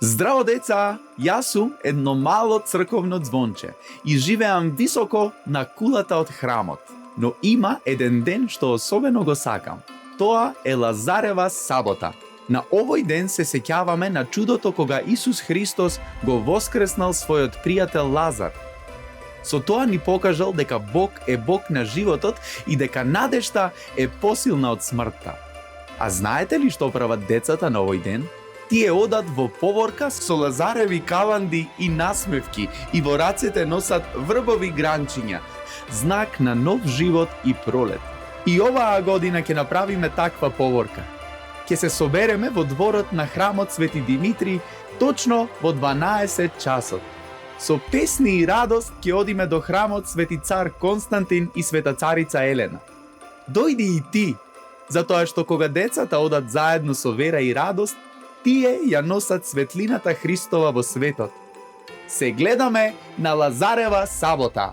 Здраво деца, јас сум едно мало црковно звонче и живеам високо на кулата од храмот. Но има еден ден што особено го сакам. Тоа е Лазарева сабота. На овој ден се сеќаваме на чудото кога Исус Христос го воскреснал својот пријател Лазар. Со тоа ни покажал дека Бог е Бог на животот и дека надежта е посилна од смртта. А знаете ли што прават децата на овој ден? Тие одат во поворка со лазареви каванди и насмевки и во рацете носат врбови гранчиња, знак на нов живот и пролет. И оваа година ќе направиме таква поворка. Ќе се собереме во дворот на храмот Свети Димитри точно во 12 часот. Со песни и радост ќе одиме до храмот Свети цар Константин и Света царица Елена. Дојди и ти, затоа што кога децата одат заедно со вера и радост, тие ја носат светлината Христова во светот. Се гледаме на Лазарева сабота.